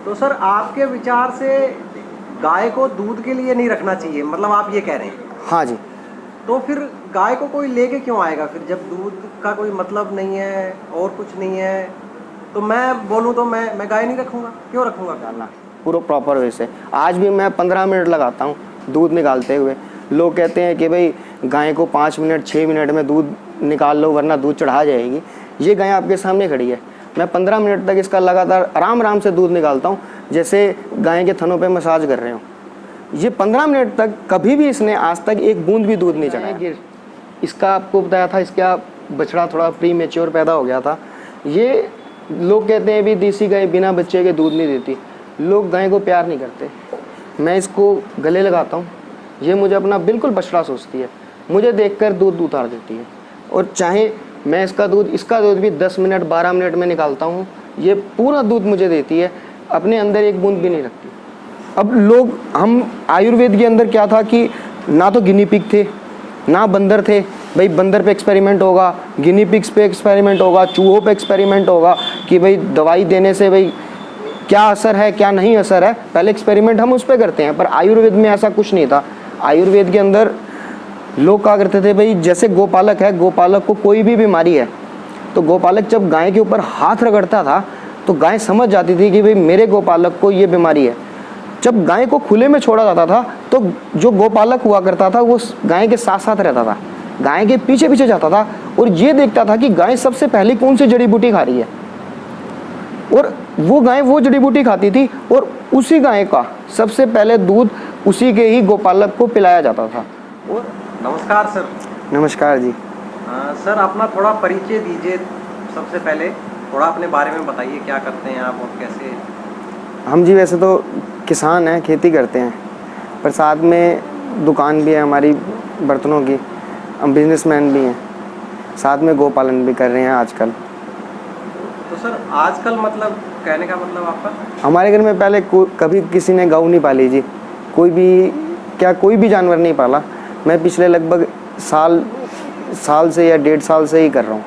तो सर आपके विचार से गाय को दूध के लिए नहीं रखना चाहिए, मतलब आप ये कह रहे हैं? हाँ जी। तो फिर गाय को कोई लेके क्यों आएगा फिर, जब दूध का कोई मतलब नहीं है और कुछ नहीं है? तो मैं बोलूँ तो मैं गाय नहीं रखूँगा, क्यों रखूँगा? डालना पूरा प्रॉपर वे से। आज भी मैं 15 मिनट लगाता हूँ दूध निकालते हुए। लोग कहते हैं कि भाई गाय को 5 मिनट 6 मिनट में दूध निकाल लो वरना दूध चढ़ा जाएगी। ये गाय आपके सामने खड़ी है, मैं 15 मिनट तक इसका लगातार आराम से दूध निकालता हूँ, जैसे गाय के थनों पे मसाज कर रहे हो। ये 15 मिनट तक कभी भी इसने आज तक एक बूंद भी दूध नहीं चढ़ाया। इसका आपको बताया था, इसका बछड़ा थोड़ा प्री मेच्योर पैदा हो गया था। ये लोग कहते हैं भी देसी गाय बिना बच्चे के दूध नहीं देती। लोग गाय को प्यार नहीं करते। मैं इसको गले लगाता हूँ, ये मुझे अपना बिल्कुल बछड़ा सोचती है, मुझे देखकर दूध उतार देती है। और चाहे मैं इसका दूध भी 10 मिनट 12 मिनट में निकालता हूँ, ये पूरा दूध मुझे देती है, अपने अंदर एक बूंद भी नहीं रखती। अब लोग, हम आयुर्वेद के अंदर क्या था कि ना तो गिनी पिग थे ना बंदर थे। भाई बंदर पे एक्सपेरिमेंट होगा, गिनी पिग्स पे एक्सपेरिमेंट होगा, चूहों पे एक्सपेरिमेंट होगा कि भाई दवाई देने से भाई क्या असर है क्या नहीं असर है, पहले एक्सपेरिमेंट हम उस पर करते हैं। पर आयुर्वेद में ऐसा कुछ नहीं था। आयुर्वेद के अंदर लोग क्या करते थे, भाई जैसे गोपालक है, गोपालक को कोई भी बीमारी है तो गोपालक जब गाय के ऊपर हाथ रगड़ता था तो गाय समझ जाती थी कि भाई मेरे गोपालक को ये बीमारी है। जब गाय को खुले में छोड़ा जाता था तो जो गोपालक हुआ करता था वो गाय के साथ साथ रहता था, गाय के पीछे पीछे जाता था और ये देखता था कि गाय सबसे पहले कौन सी जड़ी बूटी खा रही है, और वो गाय वो जड़ी बूटी खाती थी और उसी गाय का सबसे पहले दूध उसी के ही गोपालक को पिलाया जाता था। और नमस्कार सर। नमस्कार जी। सर अपना थोड़ा परिचय दीजिए, सबसे पहले थोड़ा अपने बारे में बताइए, क्या करते हैं आप और कैसे? हम जी वैसे तो किसान हैं, खेती करते हैं, पर साथ में दुकान भी है हमारी बर्तनों की। हम बिजनेसमैन भी हैं, साथ में गोपालन भी कर रहे हैं आजकल। तो सर आजकल मतलब कहने का मतलब आपका? हमारे घर में पहले कभी किसी ने गऊ नहीं पाली जी, कोई भी जानवर नहीं पाला। मैं पिछले लगभग साल से या 1.5 साल से ही कर रहा हूँ।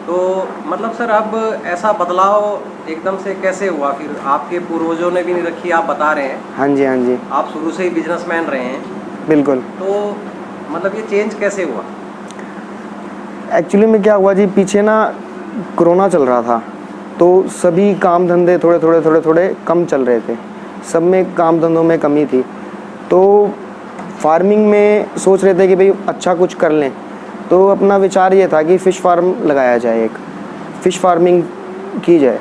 तो मतलब सर अब ऐसा बदलाव एकदम से कैसे हुआ फिर? आपके पूर्वजों ने भी नहीं रखी, आप बता रहे हैं। हाँ जी हाँ जी। आप शुरू से ही बिजनेसमैन रहे हैं। बिल्कुल। तो मतलब ये चेंज कैसे हुआ? एक्चुअली में क्या हुआ जी, पीछे ना कोरोना चल रहा था तो सभी काम धंधे थोड़े कम चल रहे थे, सब में काम धंधों में कमी थी। तो फार्मिंग में सोच रहे थे कि भाई अच्छा कुछ कर लें, तो अपना विचार ये था कि फ़िश फार्म लगाया जाए, एक फ़िश फार्मिंग की जाए।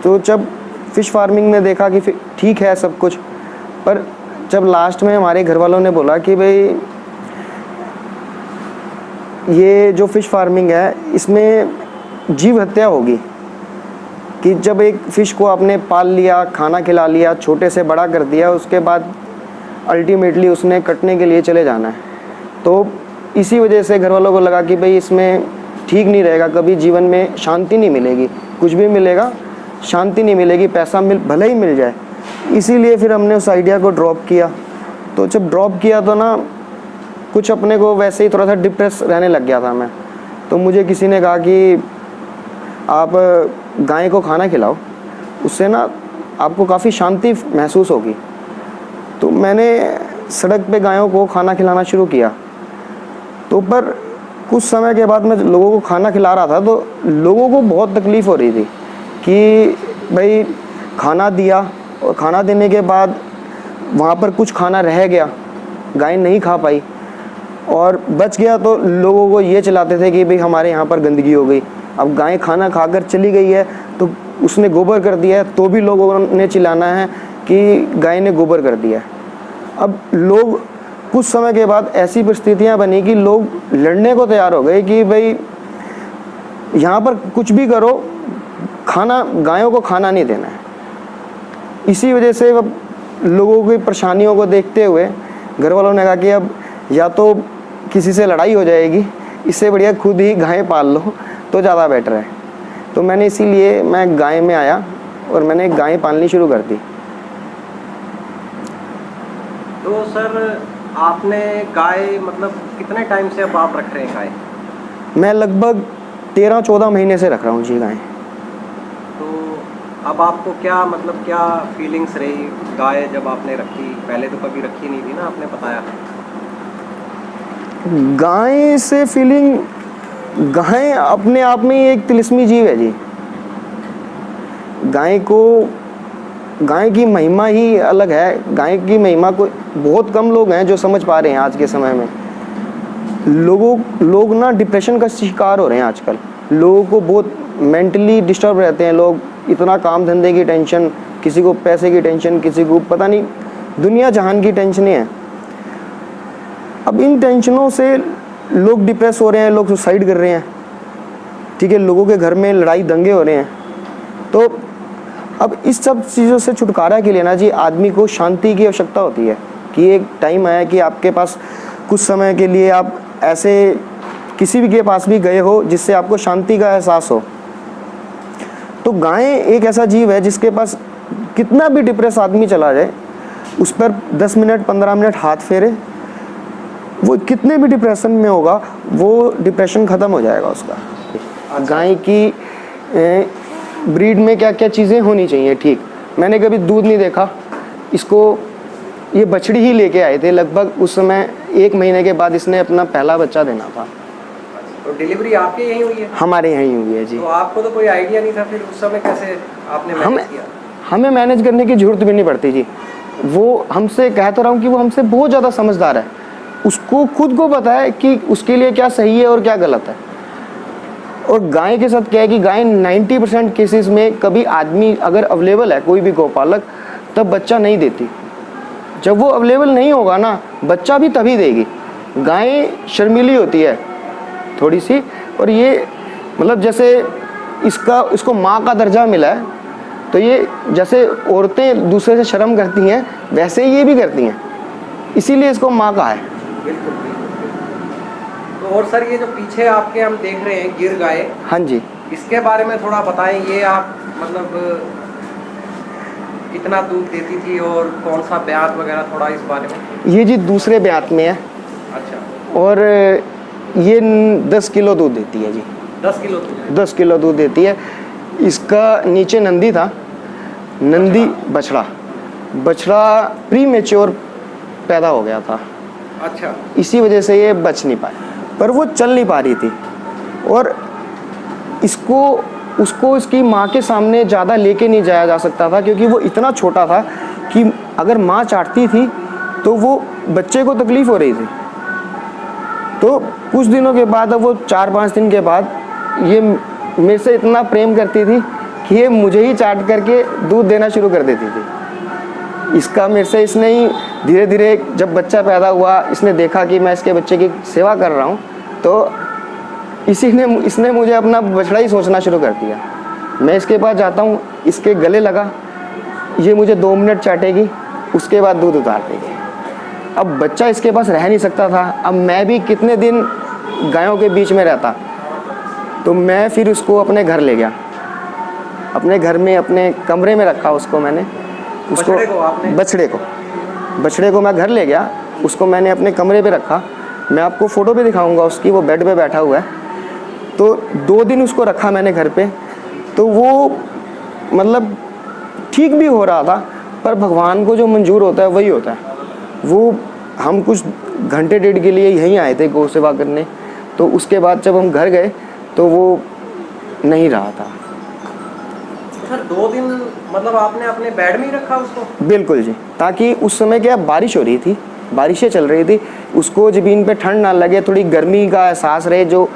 तो जब फ़िश फार्मिंग में देखा कि ठीक है सब कुछ, पर जब लास्ट में हमारे घर वालों ने बोला कि भाई ये जो फ़िश फार्मिंग है इसमें जीव हत्या होगी, कि जब एक फ़िश को आपने पाल लिया, खाना खिला लिया, छोटे से बड़ा कर दिया, उसके बाद अल्टीमेटली उसने कटने के लिए चले जाना है। तो इसी वजह से घर वालों को लगा कि भाई इसमें ठीक नहीं रहेगा, कभी जीवन में शांति नहीं मिलेगी, कुछ भी मिलेगा शांति नहीं मिलेगी, पैसा भले ही मिल जाए। इसीलिए फिर हमने उस आइडिया को ड्रॉप किया। तो जब ड्रॉप किया तो ना कुछ अपने को वैसे ही थोड़ा सा डिप्रेस रहने लग गया था मैं। तो मुझे किसी ने कहा कि आप गाय को खाना खिलाओ, उससे ना आपको काफ़ी शांति महसूस होगी। तो मैंने सड़क पे गायों को खाना खिलाना शुरू किया। तो पर कुछ समय के बाद मैं लोगों को खाना खिला रहा था तो लोगों को बहुत तकलीफ़ हो रही थी कि भाई खाना दिया और खाना देने के बाद वहाँ पर कुछ खाना रह गया, गाय नहीं खा पाई और बच गया, तो लोगों को ये चलाते थे कि भाई हमारे यहाँ पर गंदगी हो गई। अब गाय खाना खाकर चली गई है तो उसने गोबर कर दिया है, तो भी लोगों ने चिल्लाना है कि गाय ने गोबर कर दिया है। अब लोग कुछ समय के बाद ऐसी परिस्थितियाँ बनी कि लोग लड़ने को तैयार हो गए कि भाई यहाँ पर कुछ भी करो, खाना गायों को खाना नहीं देना है। इसी वजह से अब लोगों की परेशानियों को देखते हुए घर वालों ने कहा कि अब या तो किसी से लड़ाई हो जाएगी, इससे बढ़िया खुद ही गाय पाल लो तो ज़्यादा बेटर है। तो मैंने इसीलिए मैं गाय में आया और मैंने गाय पालनी शुरू कर दी। तो सर आपने गाय मतलब कितने टाइम से अब आप रख रहे हैं गाय? मैं लगभग 13-14 महीने से रख रहा हूँ जी गाय। तो अब आपको क्या मतलब क्या फीलिंग्स रही गाय जब आपने रखी? पहले तो कभी रखी नहीं थी ना, आपने बताया। गाय से फीलिंग, गाय अपने आप में ही एक तिलिस्मी जीव है जी। गाय की महिमा ही अलग है। गाय की महिमा को बहुत कम लोग हैं जो समझ पा रहे हैं आज के समय में। लोग ना डिप्रेशन का शिकार हो रहे हैं आजकल। लोगों को बहुत मेंटली डिस्टर्ब रहते हैं लोग। इतना काम धंधे की टेंशन, किसी को पैसे की टेंशन, किसी को पता नहीं दुनिया जहान की टेंशनें हैं। अब इन टेंशनों से लोग डिप्रेस हो रहे हैं, लोग सुसाइड कर रहे हैं, ठीक है, लोगों के घर में लड़ाई दंगे हो रहे हैं। तो अब इस सब चीज़ों से छुटकारा के लिए ना जी आदमी को शांति की आवश्यकता होती है कि एक टाइम आया कि आपके पास कुछ समय के लिए आप ऐसे किसी भी के पास भी गए हो जिससे आपको शांति का एहसास हो। तो गाय एक ऐसा जीव है जिसके पास कितना भी डिप्रेस आदमी चला जाए, उस पर 10 मिनट 15 मिनट हाथ फेरे, वो कितने भी डिप्रेशन में होगा वो डिप्रेशन ख़त्म हो जाएगा उसका। गाय की ब्रीड में क्या क्या चीज़ें होनी चाहिए, ठीक। मैंने कभी दूध नहीं देखा इसको, ये बछड़ी ही लेके आए थे लगभग उस समय 1 महीने के बाद इसने अपना पहला बच्चा देना था। तो डिलीवरी आपके यहीं हुई है? हमारे यहीं हुई है जी। तो आपको तो कोई आइडिया नहीं था, फिर उस समय कैसे आपने मैनेज किया? हमें मैनेज करने की जरूरत भी नहीं पड़ती जी। वो हमसे, कह तो रहा हूँ कि वो हमसे बहुत ज़्यादा समझदार है। उसको खुद को पता है कि उसके लिए क्या सही है और क्या गलत है। और गाय के साथ क्या है कि गाय 90% केसेस में कभी आदमी अगर अवेलेबल है, कोई भी गौपालक, तब बच्चा नहीं देती। जब वो अवेलेबल नहीं होगा ना, बच्चा भी तभी देगी। गाय शर्मीली होती है थोड़ी सी, और ये मतलब जैसे इसको माँ का दर्जा मिला है, तो ये जैसे औरतें दूसरे से शर्म करती हैं वैसे ही ये भी करती हैं, इसीलिए इसको माँ कहा है। बिल्कुल। तो और सर ये जो पीछे आपके हम देख रहे हैं गिर गाय, हाँ जी, इसके बारे में थोड़ा बताएं। ये आप मतलब कितना दूध देती थी और कौन सा ब्यात वगैरह, थोड़ा इस बारे में। ये जी दूसरे ब्यात में है। अच्छा। और ये 10 किलो दूध देती है जी। 10 किलो दूध? 10 किलो दूध देती है। इसका नीचे नंदी था, नंदी बछड़ा प्री मेच्योर पैदा हो गया था। अच्छा। इसी वजह से ये बच नहीं पाए, पर वो चल नहीं पा रही थी। और उसको इसकी माँ के सामने ज़्यादा लेके नहीं जाया जा सकता था, क्योंकि वो इतना छोटा था कि अगर माँ चाटती थी तो वो बच्चे को तकलीफ़ हो रही थी। तो कुछ दिनों के बाद, अब वो 4-5 दिन के बाद, ये मेरे से इतना प्रेम करती थी कि ये मुझे ही चाट करके दूध देना शुरू कर देती थी। इसने ही धीरे धीरे, जब बच्चा पैदा हुआ, इसने देखा कि मैं इसके बच्चे की सेवा कर रहा हूँ, तो इसने मुझे अपना बछड़ा ही सोचना शुरू कर दिया। मैं इसके पास जाता हूँ, इसके गले लगा, ये मुझे 2 मिनट चाटेगी, उसके बाद दूध उतार देगी। अब बच्चा इसके पास रह नहीं सकता था। अब मैं भी कितने दिन गायों के बीच में रहता, तो मैं फिर उसको अपने घर ले गया। अपने घर में अपने कमरे में रखा उसको मैंने, बछड़े को मैं घर ले गया, उसको मैंने अपने कमरे पे रखा। मैं आपको फ़ोटो भी दिखाऊंगा उसकी, वो बेड पे बैठा हुआ है। तो 2 दिन उसको रखा मैंने घर पे, तो वो मतलब ठीक भी हो रहा था। पर भगवान को जो मंजूर होता है वही होता है। वो हम कुछ घंटे डेढ़ के लिए यहीं आए थे गौ सेवा करने, तो उसके बाद जब हम घर गए तो वो नहीं रहा था। सर 2 दिन मतलब आपने अपने बेड में ही रखा उसको? बिल्कुल जी, ताकि उस समय क्या बारिश हो रही थी, बारिशें चल रही थी, उसको ज़मीन पे ठंड ना लगे, थोड़ी गर्मी का एहसास रहे। जो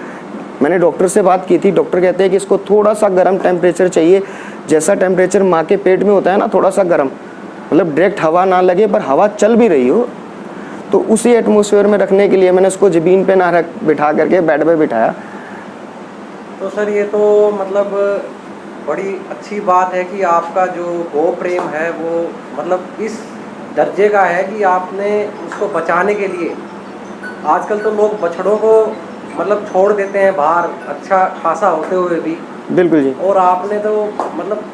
मैंने डॉक्टर से बात की थी, डॉक्टर कहते हैं कि इसको थोड़ा सा गर्म टेम्परेचर चाहिए, जैसा टेम्परेचर माँ के पेट में होता है ना, थोड़ा सा गर्म, मतलब डायरेक्ट हवा ना लगे पर हवा चल भी रही हो। तो उसी एटमॉस्फेयर में रखने के लिए मैंने उसको ज़मीन पे ना बिठा करके बेड पे बिठाया। तो सर ये तो मतलब बड़ी अच्छी बात है कि आपका जो गौ प्रेम है वो मतलब इस दर्जे का है कि आपने उसको बचाने के लिए, आजकल तो लोग बछड़ों को मतलब छोड़ देते हैं बाहर अच्छा खासा होते हुए भी। बिल्कुल जी। और आपने तो मतलब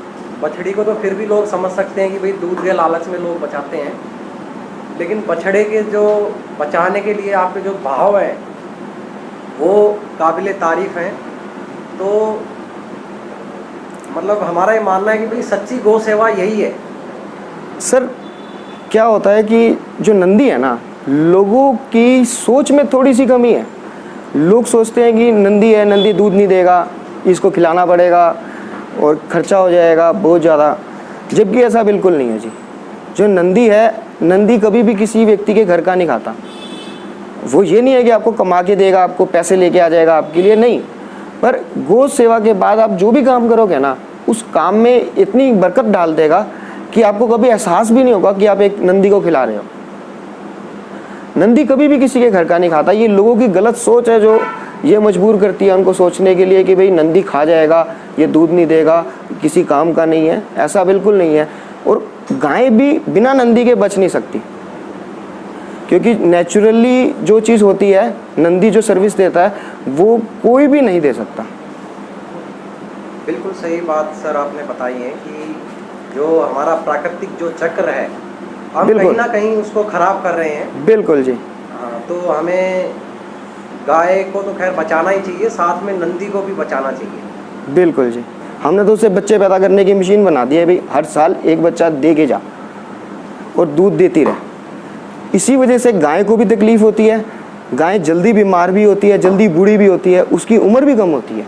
बछड़ी को तो फिर भी लोग समझ सकते हैं कि भाई दूध के लालच में लोग बचाते हैं, लेकिन बछड़े के जो बचाने के लिए आपके जो भाव हैं वो काबिले तारीफ़ हैं। तो मतलब हमारा ये मानना है कि भाई सच्ची गौ सेवा यही है। सर क्या होता है कि जो नंदी है ना, लोगों की सोच में थोड़ी सी कमी है। लोग सोचते हैं कि नंदी है, नंदी दूध नहीं देगा, इसको खिलाना पड़ेगा और खर्चा हो जाएगा बहुत ज़्यादा, जबकि ऐसा बिल्कुल नहीं है जी। जो नंदी है, नंदी कभी भी किसी व्यक्ति के घर का नहीं खाता। वो ये नहीं है कि आपको कमा के देगा, आपको पैसे लेके आ जाएगा आपके लिए, नहीं। पर गौ सेवा के बाद आप जो भी काम करोगे ना, उस काम में इतनी बरकत डाल देगा कि आपको कभी एहसास भी नहीं होगा कि आप एक नंदी को खिला रहे हो। नंदी कभी भी किसी के घर का नहीं खाता। ये लोगों की गलत सोच है जो ये मजबूर करती है उनको सोचने के लिए कि भाई नंदी खा जाएगा, ये दूध नहीं देगा, किसी काम का नहीं है। ऐसा बिल्कुल नहीं है। और गाय भी बिना नंदी के बच नहीं सकती, क्योंकि नेचुरली जो चीज़ होती है, नंदी जो सर्विस देता है वो कोई भी नहीं दे सकता। बिल्कुल सही बात सर आपने बताई है कि जो हमारा प्राकृतिक जो चक्र है, हम कहीं ना कहीं उसको खराब कर रहे हैं। बिल्कुल जी। हाँ, तो हमें गाय को तो खैर बचाना ही चाहिए, साथ में नंदी को भी बचाना चाहिए। बिल्कुल जी। हमने तो उसे बच्चे पैदा करने की मशीन बना दी है भाई, हर साल एक बच्चा दे के जा और दूध देती रहे। इसी वजह से गाय को भी तकलीफ होती है, गाय जल्दी बीमार भी होती है, जल्दी बूढ़ी भी होती है, उसकी उम्र भी कम होती है।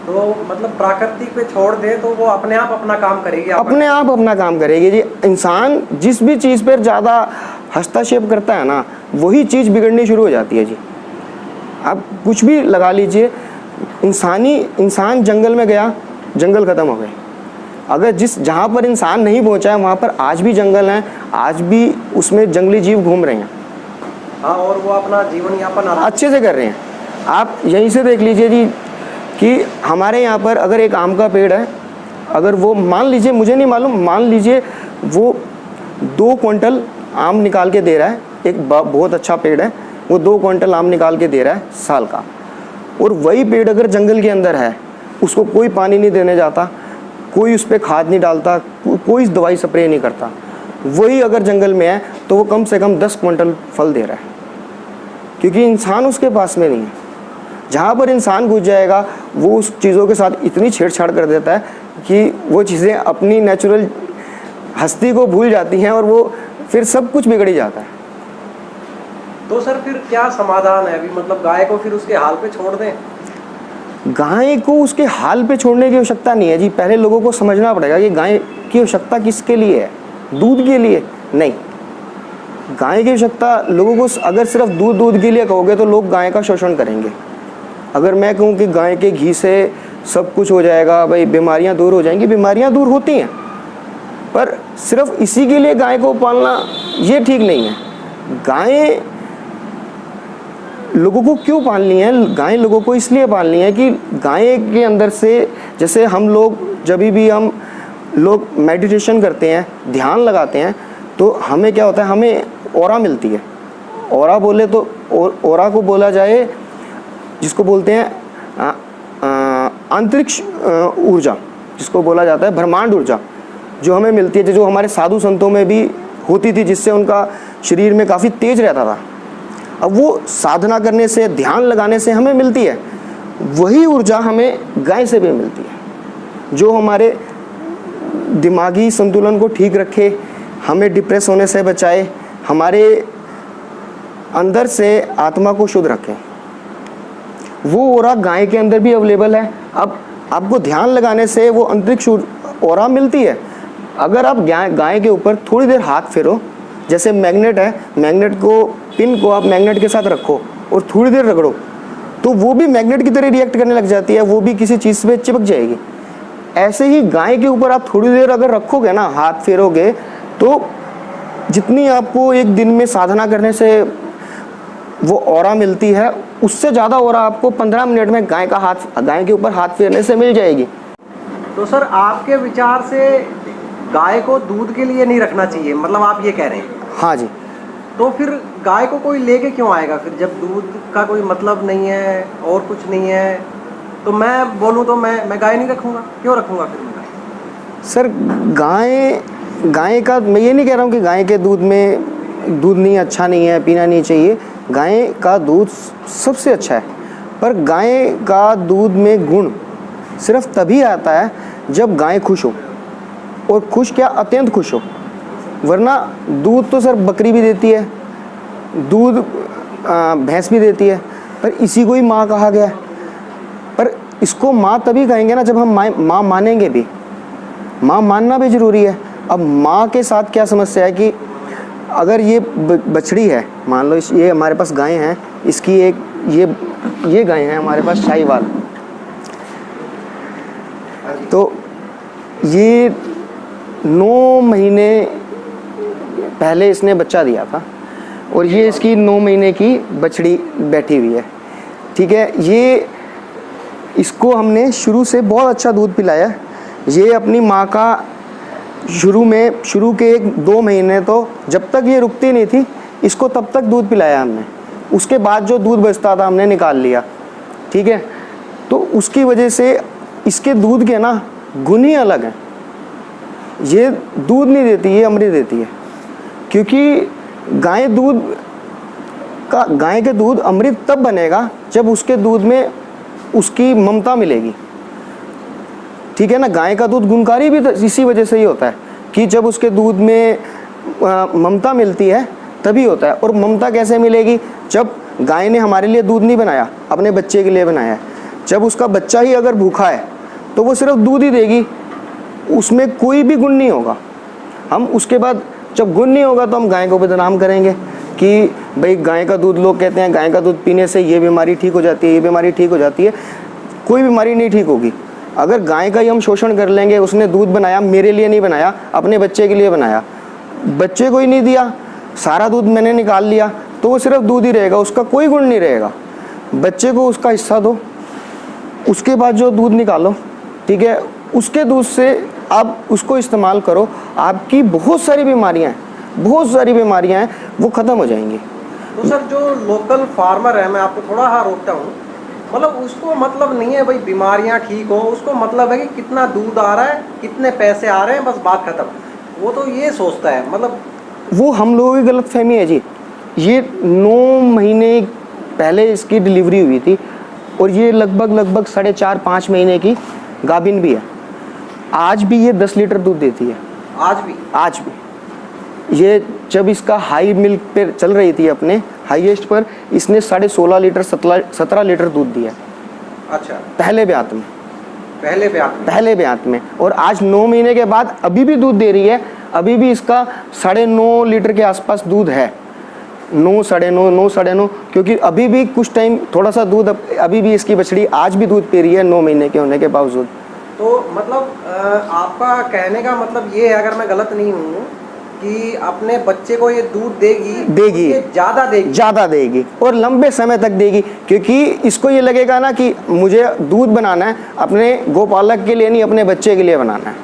तो मतलब प्राकृतिक पे छोड़ दे तो वो अपने आप अपना काम करेगी, अपने आप अपना काम करेगी जी। इंसान जिस भी चीज़ पर ज़्यादा हस्तक्षेप करता है ना, वही चीज़ बिगड़नी शुरू हो जाती है जी। आप कुछ भी लगा लीजिए, इंसान जंगल में गया, जंगल ख़त्म हो गए। अगर जहाँ पर इंसान नहीं पहुँचा है वहाँ पर आज भी जंगल हैं, आज भी उसमें जंगली जीव घूम रहे हैं। हाँ, और वो अपना जीवन यापन अच्छे से कर रहे हैं। आप यहीं से देख लीजिए जी कि हमारे यहाँ पर अगर एक आम का पेड़ है, अगर वो मान लीजिए, मुझे नहीं मालूम, मान लीजिए वो 2 क्विंटल आम निकाल के दे रहा है, एक बहुत अच्छा पेड़ है, वो 2 क्विंटल आम निकाल के दे रहा है साल का। और वही पेड़ अगर जंगल के अंदर है, उसको कोई पानी नहीं देने जाता, कोई उस पर खाद नहीं डालता, कोई दवाई स्प्रे नहीं करता, वही अगर जंगल में है तो वो कम से कम 10 क्विंटल फल दे रहा है, क्योंकि इंसान उसके पास में नहीं है। जहाँ पर इंसान घुस जाएगा वो उस चीज़ों के साथ इतनी छेड़छाड़ कर देता है कि वो चीज़ें अपनी नेचुरल हस्ती को भूल जाती हैं और वो फिर सब कुछ बिगड़ ही जाता है। तो सर फिर क्या समाधान है अभी, मतलब गाय को फिर उसके हाल पे छोड़ दें? गाय को उसके हाल पे छोड़ने की आवश्यकता नहीं है जी। पहले लोगों को समझना पड़ेगा कि गाय की आवश्यकता किसके लिए है, दूध के लिए नहीं। गाय की आवश्यकता लोगों को, अगर सिर्फ दूध के लिए कहोगे तो लोग गाय का शोषण करेंगे। अगर मैं कहूँ कि गाय के घी से सब कुछ हो जाएगा, भाई बीमारियां दूर हो जाएंगी, बीमारियां दूर होती हैं, पर सिर्फ इसी के लिए गाय को पालना ये ठीक नहीं है। गाय लोगों को क्यों पालनी है? गाय लोगों को इसलिए पालनी है कि गाय के अंदर से, जैसे हम लोग जब भी हम लोग मेडिटेशन करते हैं, ध्यान लगाते हैं, तो हमें क्या होता है, हमें ऑरा मिलती है। ऑरा बोले तो ऑरा को बोला जाए, जिसको बोलते हैं अंतरिक्ष ऊर्जा, जिसको बोला जाता है ब्रह्मांड ऊर्जा, जो हमें मिलती है, जो हमारे साधु संतों में भी होती थी, जिससे उनका शरीर में काफ़ी तेज रहता था। अब वो साधना करने से, ध्यान लगाने से हमें मिलती है। वही ऊर्जा हमें गाय से भी मिलती है, जो हमारे दिमागी संतुलन को ठीक रखे, हमें डिप्रेस होने से बचाए, हमारे अंदर से आत्मा को शुद्ध रखे। वो ऑरा गाय के अंदर भी अवेलेबल है। अब आपको ध्यान लगाने से वो अंतरिक्ष ऑरा मिलती है। अगर आप गाय के ऊपर थोड़ी देर हाथ फेरो, जैसे मैग्नेट है, मैग्नेट को, पिन को आप मैग्नेट के साथ रखो और थोड़ी देर रगड़ो, तो वो भी मैग्नेट की तरह रिएक्ट करने लग जाती है, वो भी किसी चीज़ पे चिपक जाएगी। ऐसे ही गाय के ऊपर आप थोड़ी देर अगर रखोगे ना, हाथ फेरोगे, तो जितनी आपको एक दिन में साधना करने से वो ऑरा मिलती है, उससे ज़्यादा ऑरा आपको 15 मिनट में गाय के ऊपर हाथ फेरने से मिल जाएगी। तो सर आपके विचार से गाय को दूध के लिए नहीं रखना चाहिए, मतलब आप ये कह रहे हैं? हाँ जी। तो फिर गाय को कोई लेके क्यों आएगा फिर, जब दूध का कोई मतलब नहीं है और कुछ नहीं है? तो मैं बोलूँ तो मैं गाय नहीं रखूँगा, क्यों रखूँगा फिर मैं? सर गाय का मैं ये नहीं कह रहा हूँ कि गाय के दूध में दूध नहीं, अच्छा नहीं है, पीना नहीं चाहिए। गाय का दूध सबसे अच्छा है, पर गाय का दूध में गुण सिर्फ तभी आता है जब गाय खुश हो, और खुश क्या, अत्यंत खुश हो। वरना दूध तो सर बकरी भी देती है, दूध भैंस भी देती है, पर इसी को ही माँ कहा गया है। पर इसको माँ तभी कहेंगे ना जब हम माँ मानेंगे भी। माँ मानना भी ज़रूरी है। अब माँ के साथ क्या समस्या है कि अगर ये बछड़ी है, मान लो ये हमारे पास गायें हैं, इसकी एक ये गायें हैं हमारे पास शाहीवाल, तो ये 9 महीने पहले इसने बच्चा दिया था, और ये इसकी 9 महीने की बछड़ी बैठी हुई है। ठीक है, ये इसको हमने शुरू से बहुत अच्छा दूध पिलाया। ये अपनी माँ का शुरू के 1-2 महीने तो जब तक ये रुकती नहीं थी, इसको तब तक दूध पिलाया हमने। उसके बाद जो दूध बचता था हमने निकाल लिया। ठीक है, तो उसकी वजह से इसके दूध के ना गुण ही अलग हैं। ये दूध नहीं देती, ये अमृत देती है। क्योंकि गाय के दूध अमृत तब बनेगा जब उसके दूध में उसकी ममता मिलेगी। ठीक है ना, गाय का दूध गुणकारी भी इसी वजह से ही होता है कि जब उसके दूध में ममता मिलती है तभी होता है। और ममता कैसे मिलेगी? जब गाय ने हमारे लिए दूध नहीं बनाया, अपने बच्चे के लिए बनाया है। जब उसका बच्चा ही अगर भूखा है तो वो सिर्फ दूध ही देगी, उसमें कोई भी गुण नहीं होगा। हम उसके बाद जब गुण नहीं होगा तो हम गाय को बदनाम करेंगे कि भाई गाय का दूध, लोग कहते हैं गाय का दूध पीने से ये बीमारी ठीक हो जाती है, ये बीमारी ठीक हो जाती है। कोई बीमारी नहीं ठीक होगी। अगर गाय का ही हम शोषण कर लेंगे, उसने दूध बनाया, मेरे लिए नहीं बनाया, अपने बच्चे के लिए बनाया, बच्चे को ही नहीं दिया, सारा दूध मैंने निकाल लिया, तो वो सिर्फ दूध ही रहेगा, उसका कोई गुण नहीं रहेगा। बच्चे को उसका हिस्सा दो, उसके बाद जो दूध निकालो, ठीक है, उसके दूध से आप उसको इस्तेमाल करो। आपकी बहुत सारी बीमारियां हैं वो ख़त्म हो जाएंगी। तो सर जो लोकल फार्मर है, मैं आपको थोड़ा रोकता हूँ, मतलब उसको मतलब नहीं है भाई बीमारियां ठीक हो, उसको मतलब है कि कितना दूध आ रहा है, कितने पैसे आ रहे हैं, बस बात खत्म। वो तो ये सोचता है, मतलब वो हम लोगों की गलतफहमी है जी। ये 9 महीने पहले इसकी डिलीवरी हुई थी और ये लगभग 4.5-5 महीने की गाभिन भी है। आज भी ये 10 लीटर दूध देती है। आज भी ये जब इसका हाई मिल्क पे चल रही थी, अपने हाईएस्ट पर, इसने 16.5 लीटर 17 लीटर दूध दिया। अच्छा, पहले ब्यात में। और आज 9 महीने के बाद अभी भी दूध दे रही है। अभी भी इसका 9.5 लीटर के आसपास दूध है, 9, 9.5, क्योंकि अभी भी कुछ टाइम थोड़ा सा दूध, अभी भी इसकी बछड़ी आज भी दूध पी रही है 9 महीने के होने के बावजूद। तो मतलब आपका कहने का मतलब ये है, अगर मैं गलत नहीं हूँ, कि अपने बच्चे को ये दूध देगी, ये ज़्यादा देगी और लंबे समय तक देगी। क्योंकि इसको ये लगेगा ना कि मुझे दूध बनाना है अपने गोपालक के लिए नहीं, अपने बच्चे के लिए बनाना है।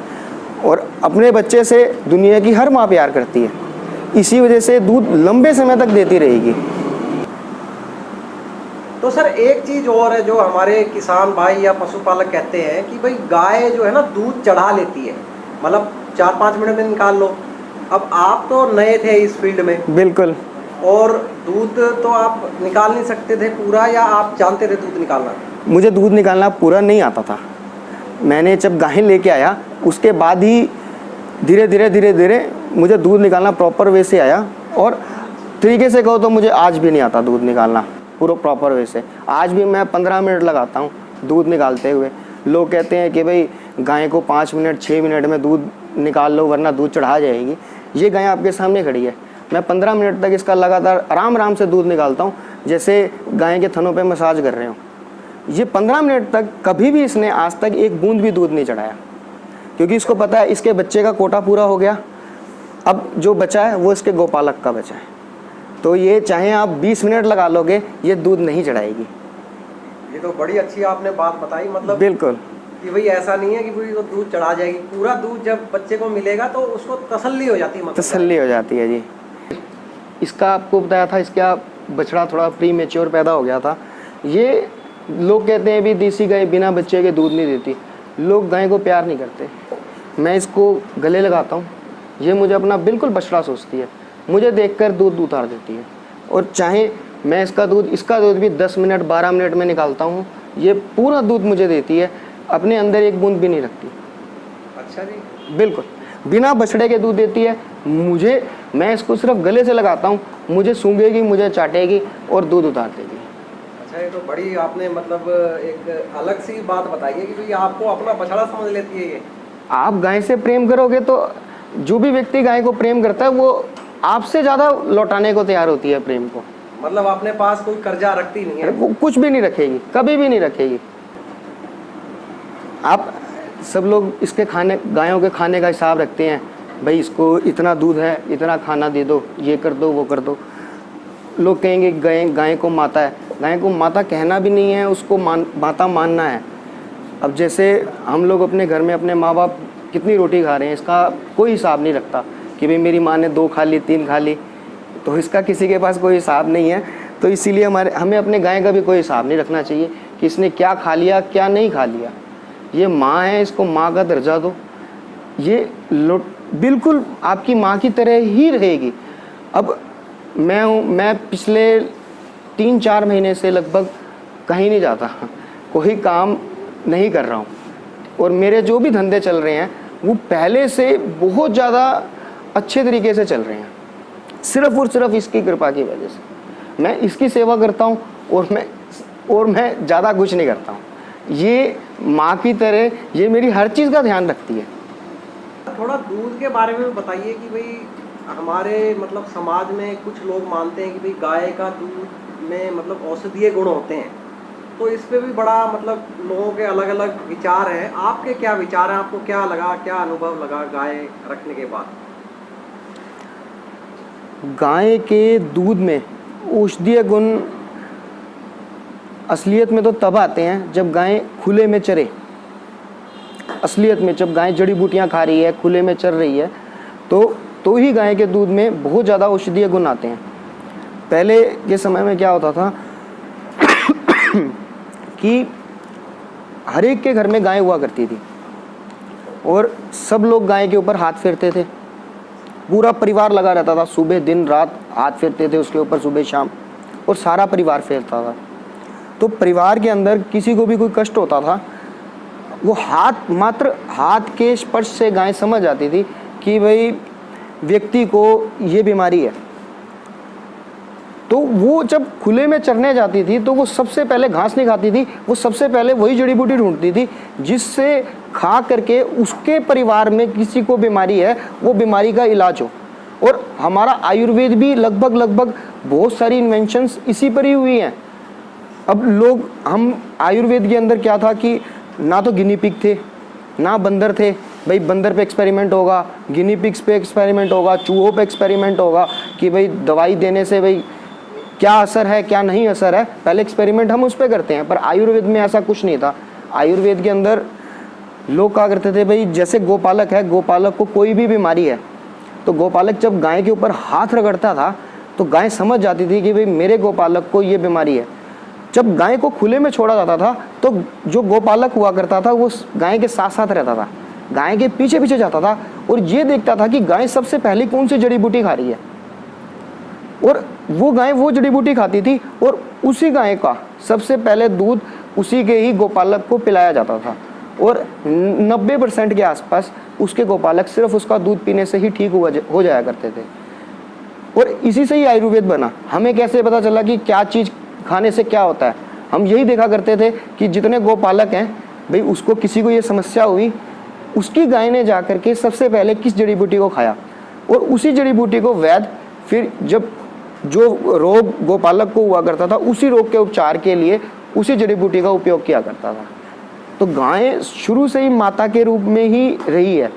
और अपने बच्चे से दुनिया की हर माँ प्यार करती है, इसी वजह से दूध लंबे समय तक देती रहेगी। तो सर एक चीज़ और है जो हमारे किसान भाई या पशुपालक कहते हैं कि भाई गाय जो है ना दूध चढ़ा लेती है, मतलब 4-5 मिनट में निकाल लो। अब आप तो नए थे इस फील्ड में, बिल्कुल, और दूध तो आप निकाल नहीं सकते थे पूरा, या आप जानते थे दूध निकालना? मुझे दूध निकालना पूरा नहीं आता था। मैंने जब गाय लेके आया उसके बाद ही धीरे धीरे मुझे दूध निकालना प्रॉपर वे से आया। और तरीके से कहो तो मुझे आज भी नहीं आता दूध निकालना पूरा प्रॉपर वे से। आज भी मैं 15 मिनट लगाता हूँ दूध निकालते हुए। लोग कहते हैं कि भाई गाय को 5 मिनट 6 मिनट में दूध निकाल लो वरना दूध चढ़ा जाएगी। ये गाय आपके सामने खड़ी है, मैं 15 मिनट तक इसका लगातार आराम से दूध निकालता हूँ, जैसे गाय के थनों पे मसाज कर रहे हो। ये 15 मिनट तक कभी भी इसने आज तक एक बूंद भी दूध नहीं चढ़ाया, क्योंकि इसको पता है इसके बच्चे का कोटा पूरा हो गया, अब जो बचा है वो इसके गोपालक का बचा है। तो ये चाहे आप 20 मिनट लगा लोगे, ये दूध नहीं चढ़ाएगी। ये तो बड़ी अच्छी आपने बात बताई, मतलब बिल्कुल कि भाई ऐसा नहीं है कि भाई वो दूध चढ़ा जाएगी। पूरा दूध जब बच्चे को मिलेगा तो उसको तसल्ली हो जाती है, मतलब तसल्ली हो जाती है जी। इसका आपको बताया था, इसका बछड़ा थोड़ा प्री मेच्योर पैदा हो गया था। ये लोग कहते हैं भी देसी गाय बिना बच्चे के दूध नहीं देती। लोग गाय को प्यार नहीं करते। मैं इसको गले लगाता हूँ, ये मुझे अपना बिल्कुल बछड़ा सोचती है, मुझे देखकर दूध उतार देती है। और चाहे मैं इसका दूध भी 10 मिनट 12 मिनट में निकालता हूँ, ये पूरा दूध मुझे देती है। अपने अंदर एक बूंद भी नहीं रखती। अच्छा जी। बिल्कुल बिना बछड़े के दूध देती है। मैं इसको सिर्फ गले से लगाता हूँ, मुझे सूंघेगी, मुझे चाटेगी और दूध उतार देगी। अच्छा, ये तो बड़ी आपने मतलब एक अलग सी बात बताई है कि भाई आपको अपना बछड़ा समझ लेती है ये। आप गाय से प्रेम करोगे तो जो भी व्यक्ति गाय को प्रेम करता है वो आपसे ज़्यादा लौटाने को तैयार होती है प्रेम को। मतलब अपने पास कोई कर्जा रखती नहीं है। वो कुछ भी नहीं रखेगी, कभी भी नहीं रखेगी। आप सब लोग इसके गायों के खाने का हिसाब रखते हैं, भाई इसको इतना दूध है, इतना खाना दे दो, ये कर दो, वो कर दो। लोग कहेंगे गाय को माता है। गाय को माता कहना भी नहीं है, उसको माता मानना है। अब जैसे हम लोग अपने घर में अपने माँ बाप कितनी रोटी खा रहे हैं, इसका कोई हिसाब नहीं रखता कि भाई मेरी माँ ने 2 खा ली, 3 खा ली, तो इसका किसी के पास कोई हिसाब नहीं है। तो इसीलिए हमें अपने गाय का भी कोई हिसाब नहीं रखना चाहिए कि इसने क्या खा लिया, क्या नहीं खा लिया। ये माँ है, इसको माँ का दर्जा दो। ये बिल्कुल आपकी माँ की तरह ही रहेगी। अब मैं पिछले 3-4 महीने से लगभग कहीं नहीं जाता, कोई काम नहीं कर रहा हूँ, और मेरे जो भी धंधे चल रहे हैं वो पहले से बहुत ज़्यादा अच्छे तरीके से चल रहे हैं, सिर्फ और सिर्फ इसकी कृपा की वजह से। मैं इसकी सेवा करता हूँ और मैं ज़्यादा कुछ नहीं करता हूँ। ये माँ की तरह ये मेरी हर चीज़ का ध्यान रखती है। थोड़ा दूध के बारे में बताइए कि भाई हमारे मतलब समाज में कुछ लोग मानते हैं कि भाई गाय का दूध में मतलब औषधीय गुण होते हैं, तो इस पे भी बड़ा मतलब लोगों के अलग अलग विचार हैं। आपके क्या विचार हैं? आपको क्या लगा, क्या अनुभव लगा गाय रखने के बाद? गाय के दूध में औषधीय गुण असलियत में तो तब आते हैं जब गाय खुले में चरे। असलियत में जब गाय जड़ी बूटियां खा रही है, खुले में चर रही है, तो ही गाय के दूध में बहुत ज़्यादा औषधीय गुण आते हैं। पहले के समय में क्या होता था कि हर एक के घर में गाय हुआ करती थी और सब लोग गाय के ऊपर हाथ फेरते थे। पूरा परिवार लगा रहता था, सुबह दिन रात हाथ फेरते थे उसके ऊपर, सुबह शाम, और सारा परिवार फेरता था। तो परिवार के अंदर किसी को भी कोई कष्ट होता था, वो मात्र हाथ के स्पर्श से गाय समझ जाती थी कि भाई व्यक्ति को ये बीमारी है। तो वो जब खुले में चरने जाती थी तो वो सबसे पहले घास नहीं खाती थी, वो सबसे पहले वही जड़ी बूटी ढूंढती थी जिससे खा करके उसके परिवार में किसी को बीमारी है वो बीमारी का इलाज हो। और हमारा आयुर्वेद भी लगभग बहुत सारी इन्वेंशंस इसी पर ही हुई हैं। अब हम आयुर्वेद के अंदर क्या था कि ना तो गिनी पिग थे, ना बंदर थे। भाई बंदर पे एक्सपेरिमेंट होगा, गिनी पिग्स पे एक्सपेरिमेंट होगा, चूहों पे एक्सपेरिमेंट होगा कि भाई दवाई देने से भाई क्या असर है, क्या नहीं असर है, पहले एक्सपेरिमेंट हम उस पर करते हैं। पर आयुर्वेद में ऐसा कुछ नहीं था। आयुर्वेद के अंदर लोग क्या करते थे, भाई जैसे गोपालक है, गोपालक को कोई भी बीमारी है तो गोपालक जब गाय के ऊपर हाथ रगड़ता था तो गाय समझ जाती थी कि भाई मेरे गोपालक को ये बीमारी है। जब गाय को खुले में छोड़ा जाता था तो जो गोपालक हुआ करता था वो गाय के साथ साथ रहता था, गाय के पीछे पीछे जाता था और ये देखता था कि गाय सबसे पहले कौन सी जड़ी बूटी खा रही है, और वो गाय वो जड़ी बूटी खाती थी और उसी गाय का सबसे पहले दूध उसी के ही गोपालक को पिलाया जाता था। और 90% के आसपास उसके गोपालक सिर्फ उसका दूध पीने से ही ठीक हो जाया करते थे। और इसी से ही आयुर्वेद बना। हमें कैसे पता चला कि क्या चीज़ खाने से क्या होता है? हम यही देखा करते थे कि जितने गोपालक हैं भाई उसको किसी को ये समस्या हुई, उसकी गाय ने जा करके सबसे पहले किस जड़ी बूटी को खाया और उसी जड़ी बूटी को वैद्य फिर जब जो रोग गोपालक को हुआ करता था उसी रोग के उपचार के लिए उसी जड़ी बूटी का उपयोग किया करता था। तो गाय शुरू से ही माता के रूप में ही रही है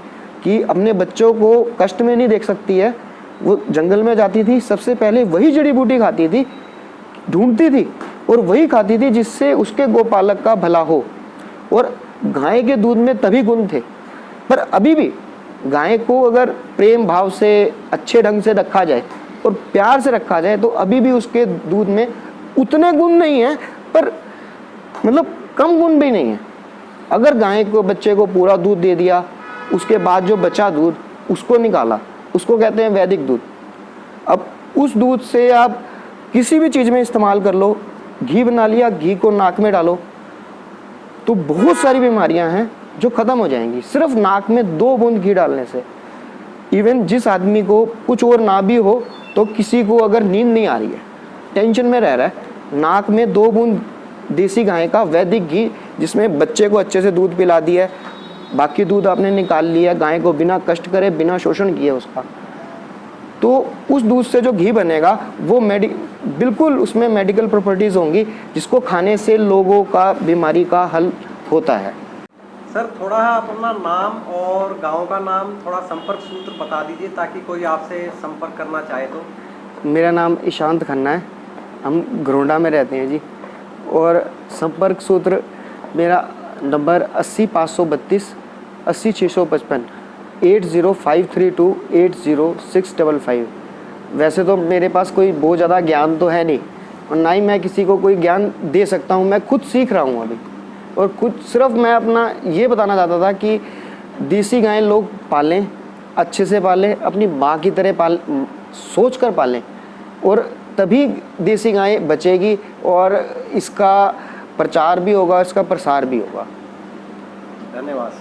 कि अपने बच्चों को कष्ट में नहीं देख सकती है। वो जंगल में जाती थी, सबसे पहले वही जड़ी बूटी खाती थी, ढूंढती थी और वही खाती थी जिससे उसके गोपालक का भला हो। और गाय के दूध में तभी गुण थे। पर अभी भी गाय को अगर प्रेम भाव से अच्छे ढंग से रखा जाए और प्यार से रखा जाए तो अभी भी उसके दूध में उतने गुण नहीं है, पर मतलब कम गुण भी नहीं है। अगर गाय को बच्चे को पूरा दूध दे दिया, उसके बाद जो बचा दूध उसको निकाला, उसको कहते हैं वैदिक दूध। अब उस दूध से आप किसी भी चीज़ में इस्तेमाल कर लो, घी बना लिया, घी को नाक में डालो तो बहुत सारी बीमारियां हैं जो ख़त्म हो जाएंगी सिर्फ नाक में 2 बूंद घी डालने से। इवन जिस आदमी को कुछ और ना भी हो, तो किसी को अगर नींद नहीं आ रही है, टेंशन में रह रहा है, नाक में 2 बूंद देसी गाय का वैदिक घी, जिसमें बच्चे को अच्छे से दूध पिला दिया है, बाकी दूध आपने निकाल लिया, गाय को बिना कष्ट करे, बिना शोषण किए उसका, तो उस दूध से जो घी बनेगा वो बिल्कुल उसमें मेडिकल प्रॉपर्टीज़ होंगी, जिसको खाने से लोगों का बीमारी का हल होता है। सर थोड़ा आप अपना नाम और गांव का नाम, थोड़ा संपर्क सूत्र बता दीजिए ताकि कोई आपसे संपर्क करना चाहे तो। मेरा नाम ईशांत खन्ना है, हम घरोंडा में रहते हैं जी। और संपर्क सूत्र मेरा नंबर 80 532 80 655 80 532 80 655। वैसे तो मेरे पास कोई बहुत ज़्यादा ज्ञान तो है नहीं, और ना ही मैं किसी को कोई ज्ञान दे सकता हूँ, मैं खुद सीख रहा हूँ अभी। और कुछ सिर्फ मैं अपना ये बताना चाहता था कि देसी गाय लोग पालें, अच्छे से पालें, अपनी माँ की तरह सोच कर पालें, और तभी देसी गाय बचेगी और इसका प्रचार भी होगा, इसका प्रसार भी होगा। धन्यवाद।